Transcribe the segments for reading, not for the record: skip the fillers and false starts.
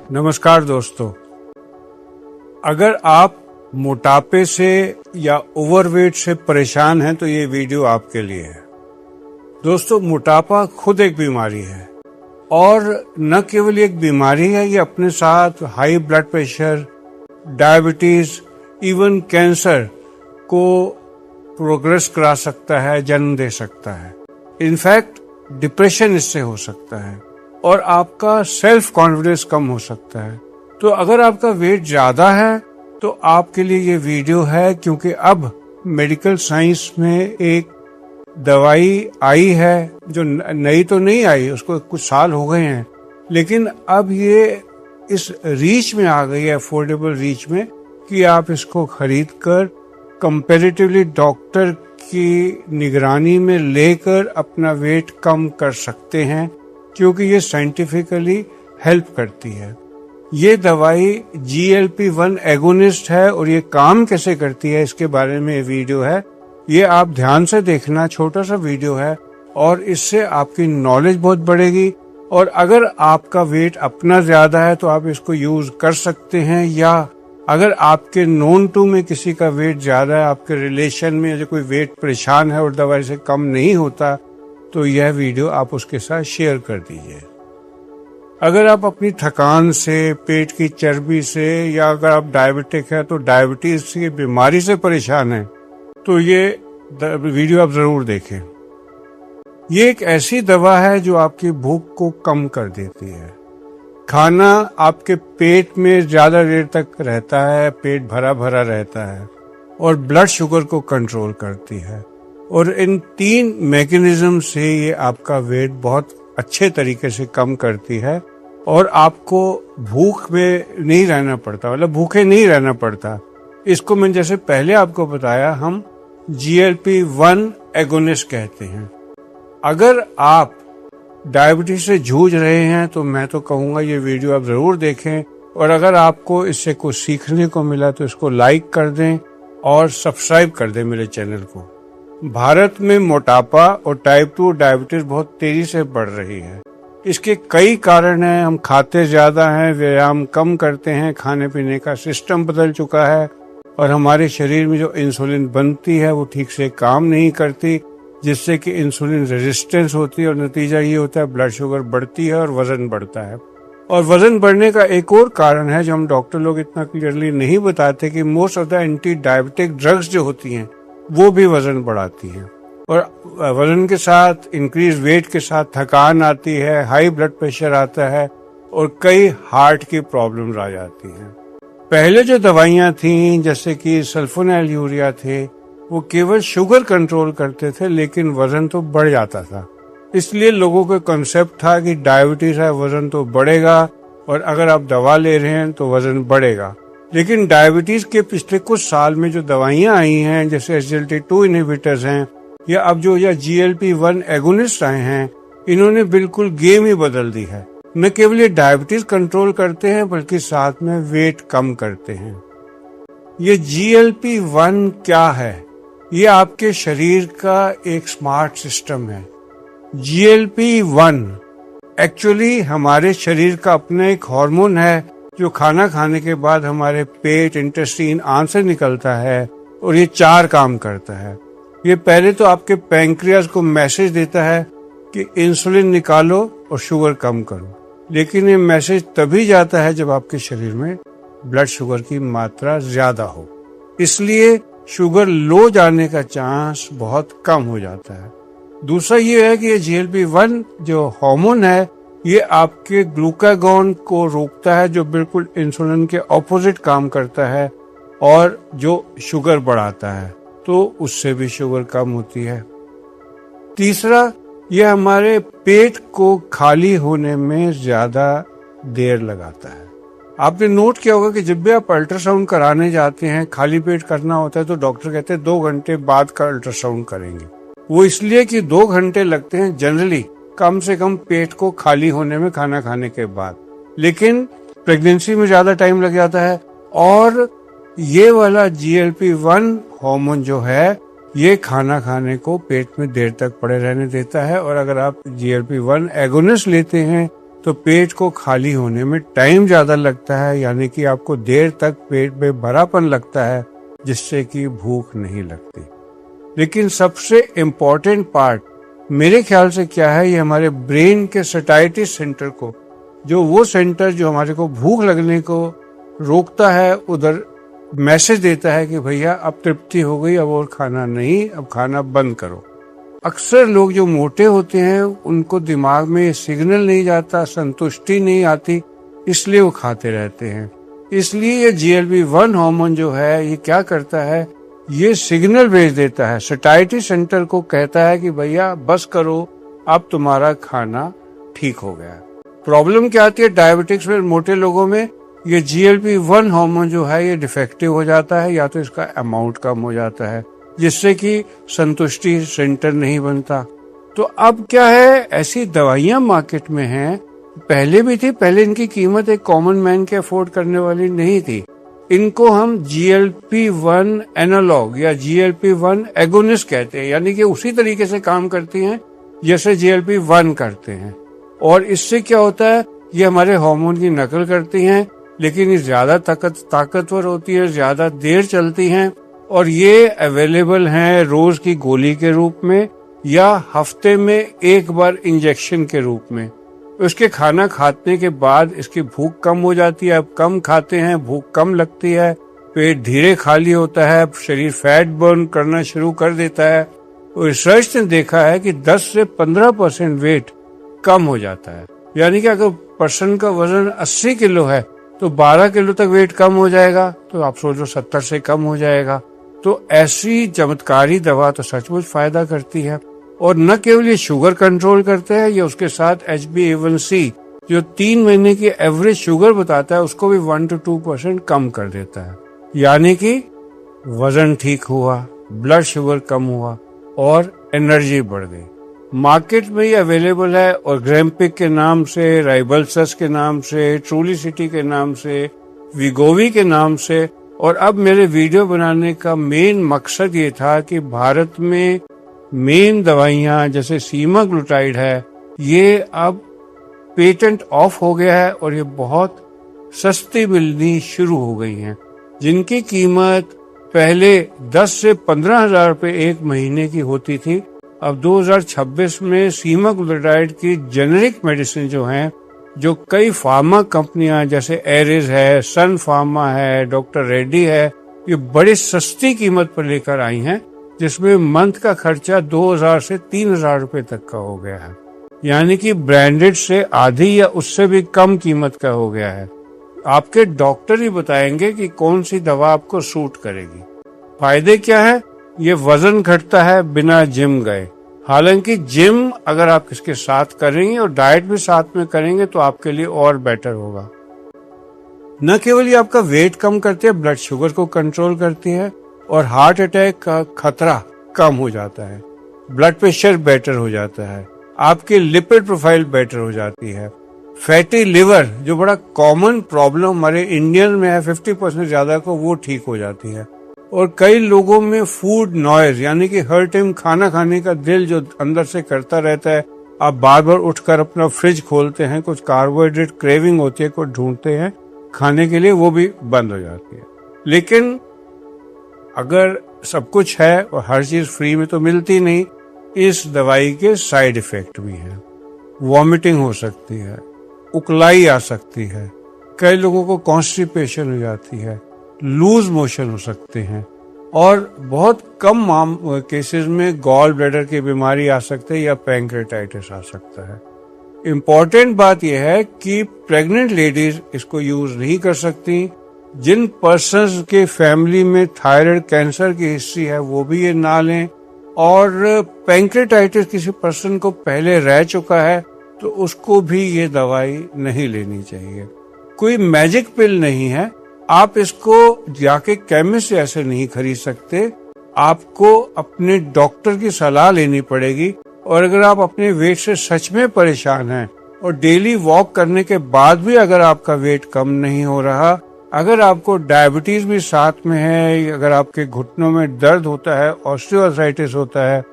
नमस्कार दोस्तों, अगर आप मोटापे से या ओवरवेट से परेशान हैं तो ये वीडियो आपके लिए है। दोस्तों, मोटापा खुद एक बीमारी है और न केवल एक बीमारी है, ये अपने साथ high blood pressure, diabetes, even cancer को प्रोग्रेस करा सकता है, जन्म दे सकता है। इनफैक्ट डिप्रेशन इससे हो सकता है और आपका सेल्फ कॉन्फिडेंस कम हो सकता है। तो अगर आपका वेट ज्यादा है तो आपके लिए ये वीडियो है, क्योंकि अब मेडिकल साइंस में एक दवाई आई है जो नई तो नहीं आई, उसको कुछ साल हो गए हैं, लेकिन अब ये इस रीच में आ गई है, अफोर्डेबल रीच में, कि आप इसको खरीद कर कंपैरेटिवली डॉक्टर की निगरानी में लेकर अपना वेट कम कर सकते हैं, क्योंकि ये साइंटिफिकली हेल्प करती है। ये दवाई GLP-1 एगोनिस्ट है और ये काम कैसे करती है इसके बारे में ये वीडियो है। ये आप ध्यान से देखना, छोटा सा वीडियो है और इससे आपकी नॉलेज बहुत बढ़ेगी। और अगर आपका वेट अपना ज्यादा है तो आप इसको यूज कर सकते हैं, या अगर आपके नोन टू में किसी का वेट ज्यादा है, आपके रिलेशन में जो कोई वेट परेशान है और दवाई से कम नहीं होता, तो यह वीडियो आप उसके साथ शेयर कर दीजिए। अगर आप अपनी थकान से, पेट की चर्बी से, या अगर आप डायबिटिक है तो डायबिटीज की बीमारी से परेशान है, तो ये वीडियो आप जरूर देखें। ये एक ऐसी दवा है जो आपकी भूख को कम कर देती है। खाना आपके पेट में ज्यादा देर तक रहता है, पेट भरा भरा रहता है, और ब्लड शुगर को कंट्रोल करती है। और इन 3 मैकेनिज्म से ये आपका वेट बहुत अच्छे तरीके से कम करती है और आपको भूख में नहीं रहना पड़ता, मतलब भूखे नहीं रहना पड़ता। इसको मैंने जैसे पहले आपको बताया, हम GLP-1 एगोनिस्ट कहते हैं। अगर आप डायबिटीज से जूझ रहे हैं तो मैं तो कहूँगा ये वीडियो आप जरूर देखें, और अगर आपको इससे कुछ सीखने को मिला तो इसको लाइक कर दें और सब्सक्राइब कर दें मेरे चैनल को। भारत में मोटापा और टाइप 2 डायबिटीज बहुत तेजी से बढ़ रही है। इसके कई कारण हैं। हम खाते ज्यादा हैं, व्यायाम कम करते हैं, खाने पीने का सिस्टम बदल चुका है, और हमारे शरीर में जो इंसुलिन बनती है वो ठीक से काम नहीं करती, जिससे कि इंसुलिन रेजिस्टेंस होती है और नतीजा ये होता है ब्लड शुगर बढ़ती है और वजन बढ़ता है। और वजन बढ़ने का एक और कारण है जो हम डॉक्टर लोग इतना क्लियरली नहीं बताते, कि most of the anti diabetic drugs जो होती हैं वो भी वजन बढ़ाती हैं, और वजन के साथ, इंक्रीज वेट के साथ थकान आती है, हाई ब्लड प्रेशर आता है और कई हार्ट की प्रॉब्लम्स आ जाती हैं। पहले जो दवाइयां थीं जैसे कि सल्फोनाइल यूरिया थे, वो केवल शुगर कंट्रोल करते थे, लेकिन वजन तो बढ़ जाता था। इसलिए लोगों का कंसेप्ट था कि डायबिटीज है, वजन तो बढ़ेगा, और अगर आप दवा ले रहे हैं तो वजन बढ़ेगा। लेकिन डायबिटीज के पिछले कुछ साल में जो दवाइयां आई हैं, जैसे SGLT2 इनहिबिटर्स हैं, या अब जो GLP-1 एगोनिस्ट आए हैं, इन्होंने बिल्कुल गेम ही बदल दी है। न केवल ये डायबिटीज कंट्रोल करते हैं बल्कि साथ में वेट कम करते हैं। ये GLP-1 क्या है? ये आपके शरीर का एक स्मार्ट सिस्टम है। GLP-1 एक्चुअली हमारे शरीर का अपना एक हार्मोन है जो खाना खाने के बाद हमारे पेट, इंटेस्टाइन, आंत से निकलता है, और ये 4 काम करता है। ये पहले तो आपके पैंक्रियास को मैसेज देता है कि इंसुलिन निकालो और शुगर कम करो, लेकिन ये मैसेज तभी जाता है जब आपके शरीर में ब्लड शुगर की मात्रा ज्यादा हो। इसलिए शुगर लो जाने का चांस बहुत कम हो जाता है। दूसरा ये है कि ये GLP-1 जो हार्मोन है, ये आपके ग्लूकागॉन को रोकता है, जो बिल्कुल इंसुलिन के ऑपोजिट काम करता है, और जो शुगर बढ़ाता है, तो उससे भी शुगर कम होती है। तीसरा, यह हमारे पेट को खाली होने में ज्यादा देर लगाता है। आपने नोट किया होगा कि जब भी आप अल्ट्रासाउंड कराने जाते हैं, खाली पेट करना होता है, तो डॉक्टर कहते हैं 2 घंटे बाद का अल्ट्रासाउंड करेंगे। वो इसलिए कि 2 घंटे लगते हैं जनरली, कम से कम पेट को खाली होने में खाना खाने के बाद, लेकिन प्रेगनेंसी में ज्यादा टाइम लग जाता है। और ये वाला GLP-1 हार्मोन जो है, ये खाना खाने को पेट में देर तक पड़े रहने देता है, और अगर आप GLP-1 एगोनिस्ट लेते हैं तो पेट को खाली होने में टाइम ज्यादा लगता है, यानी कि आपको देर तक पेट में भरापन लगता है, जिससे कि भूख नहीं लगती। लेकिन सबसे इम्पोर्टेंट पार्ट मेरे ख्याल से क्या है, ये हमारे ब्रेन के सटाइटी सेंटर को, जो वो सेंटर जो हमारे को भूख लगने को रोकता है, उधर मैसेज देता है कि भैया अब तृप्ति हो गई, अब और खाना नहीं, अब खाना बंद करो। अक्सर लोग जो मोटे होते हैं उनको दिमाग में सिग्नल नहीं जाता, संतुष्टि नहीं आती, इसलिए वो खाते रहते हैं। इसलिए ये GLP-1 हार्मोन जो है ये क्या करता है, ये सिग्नल भेज देता है, सटाइटी सेंटर को कहता है कि भैया बस करो, अब तुम्हारा खाना ठीक हो गया। प्रॉब्लम क्या आती है डायबिटिक्स में, मोटे लोगों में, ये GLP-1 हार्मोन जो है ये डिफेक्टिव हो जाता है, या तो इसका अमाउंट कम हो जाता है, जिससे कि संतुष्टि सेंटर नहीं बनता। तो अब क्या है, ऐसी दवाइयां मार्केट में हैं, पहले भी थी, पहले इनकी कीमत एक कॉमन मैन के अफोर्ड करने वाली नहीं थी। इनको हम GLP-1 एनालॉग या GLP-1 एगोनिस्ट कहते हैं, यानी कि उसी तरीके से काम करती हैं जैसे GLP-1 करते हैं। और इससे क्या होता है, ये हमारे हार्मोन की नकल करती हैं, लेकिन ये ज्यादा ताकतवर होती है, ज्यादा देर चलती हैं, और ये अवेलेबल हैं रोज की गोली के रूप में या हफ्ते में एक बार इंजेक्शन के रूप में। उसके खाना खाने के बाद इसकी भूख कम हो जाती है, अब कम खाते हैं, भूख कम लगती है, पेट धीरे खाली होता है, शरीर फैट बर्न करना शुरू कर देता है। और रिसर्च ने देखा है कि 10 से 15% वेट कम हो जाता है, यानी कि अगर पर्सन का वजन 80 किलो है तो 12 किलो तक वेट कम हो जाएगा, तो आप सोचो 70 से कम हो जाएगा। तो ऐसी चमत्कारी दवा तो सचमुच फायदा करती है। और न केवल ये शुगर कंट्रोल करते हैं, ये उसके साथ HbA1c जो 3 महीने की एवरेज शुगर बताता है उसको भी 1 to 2% कम कर देता है, यानी कि वजन ठीक हुआ, ब्लड शुगर कम हुआ और एनर्जी बढ़ गई। मार्केट में ये अवेलेबल है, और ग्रेम्पिक के नाम से, राइबल्सस के नाम से, ट्रूलिसिटी के नाम से, विगोवी के नाम से। और अब मेरे वीडियो बनाने का मेन मकसद ये था कि भारत में मेन दवाइयां जैसे सीमाग्लूटाइड है, ये अब पेटेंट ऑफ हो गया है और ये बहुत सस्ती मिलनी शुरू हो गई हैं, जिनकी कीमत पहले 10 से 15 हजार रुपए एक महीने की होती थी। अब 2026 में सीमाग्लूटाइड की जेनेरिक मेडिसिन जो हैं, जो कई फार्मा कंपनियां जैसे एरिस है, सन फार्मा है, डॉक्टर रेड्डी है, ये बड़ी सस्ती कीमत पर लेकर आई हैं, जिसमें मंथ का खर्चा 2000 से 3000 रुपए तक का हो गया है, यानी कि ब्रांडेड से आधी या उससे भी कम कीमत का हो गया है। आपके डॉक्टर ही बताएंगे कि कौन सी दवा आपको सूट करेगी। फायदे क्या है, ये वजन घटता है बिना जिम गए। हालांकि जिम अगर आप इसके साथ करेंगे और डाइट भी साथ में करेंगे तो आपके लिए और बेटर होगा। न केवल ये आपका वेट कम करती है, ब्लड शुगर को कंट्रोल करती है और हार्ट अटैक का खतरा कम हो जाता है, ब्लड प्रेशर बेटर हो जाता है, आपकी लिपिड प्रोफाइल बेटर हो जाती है, फैटी लिवर जो बड़ा कॉमन प्रॉब्लम हमारे इंडियन में है 50% ज्यादा को, वो ठीक हो जाती है। और कई लोगों में फूड नॉइज, यानी कि हर टाइम खाना खाने का दिल जो अंदर से करता रहता है, आप बार बार उठकर अपना फ्रिज खोलते हैं, कुछ कार्बोहाइड्रेट क्रेविंग होती है, कुछ ढूंढते हैं खाने के लिए, वो भी बंद हो जाती है। लेकिन अगर सब कुछ है और हर चीज फ्री में तो मिलती नहीं, इस दवाई के साइड इफेक्ट भी हैं। वॉमिटिंग हो सकती है, उकलाई आ सकती है, कई लोगों को कॉन्स्टिपेशन हो जाती है, लूज मोशन हो सकते हैं, और बहुत कम केसेस में गॉल ब्लैडर की बीमारी आ सकती है या पैंक्रेटाइटिस आ सकता है। इम्पोर्टेंट बात यह है कि प्रेग्नेंट लेडीज इसको यूज नहीं कर सकती। जिन पर्सन्स के फैमिली में थायराइड कैंसर की हिस्ट्री है वो भी ये ना लें, और पैंक्रेटाइटिस किसी पर्सन को पहले रह चुका है तो उसको भी ये दवाई नहीं लेनी चाहिए। कोई मैजिक पिल नहीं है, आप इसको जाके केमिस्ट से ऐसे नहीं खरीद सकते, आपको अपने डॉक्टर की सलाह लेनी पड़ेगी। और अगर आप अपने वेट से सच में परेशान हैं और डेली वॉक करने के बाद भी अगर आपका वेट कम नहीं हो रहा, अगर आपको डायबिटीज भी साथ में है, अगर आपके घुटनों में दर्द होता है, ऑस्टियोआर्थराइटिस होता है,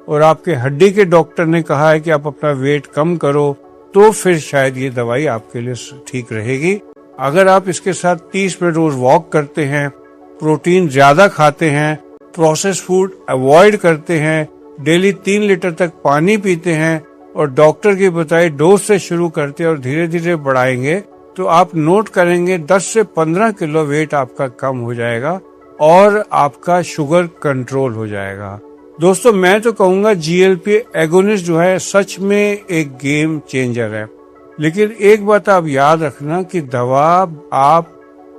और आपके हड्डी के डॉक्टर ने कहा है कि आप अपना वेट कम करो, तो फिर शायद ये दवाई आपके लिए ठीक रहेगी। अगर आप इसके साथ 30 मिनट रोज वॉक करते हैं, प्रोटीन ज्यादा खाते हैं, प्रोसेस फूड अवॉइड करते हैं, डेली 3 लीटर तक पानी पीते हैं और डॉक्टर की बताई डोज से शुरू करते हैं और धीरे धीरे बढ़ाएंगे, तो आप नोट करेंगे 10 से 15 किलो वेट आपका कम हो जाएगा और आपका शुगर कंट्रोल हो जाएगा। दोस्तों, मैं तो कहूंगा GLP एगोनिस्ट जो है सच में एक गेम चेंजर है। लेकिन एक बात आप याद रखना कि दवा आप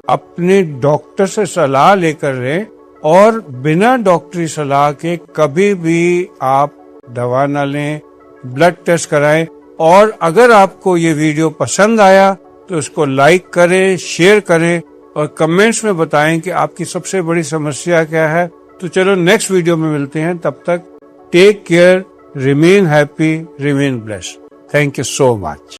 अपने डॉक्टर से सलाह लेकर लें और बिना डॉक्टरी सलाह के कभी भी आप दवा ना लें, ब्लड टेस्ट कराएं। और अगर आपको ये वीडियो पसंद आया तो इसको लाइक करें, शेयर करें और कमेंट्स में बताएं कि आपकी सबसे बड़ी समस्या क्या है। तो चलो नेक्स्ट वीडियो में मिलते हैं, तब तक take care, remain happy, remain blessed. Thank you so much.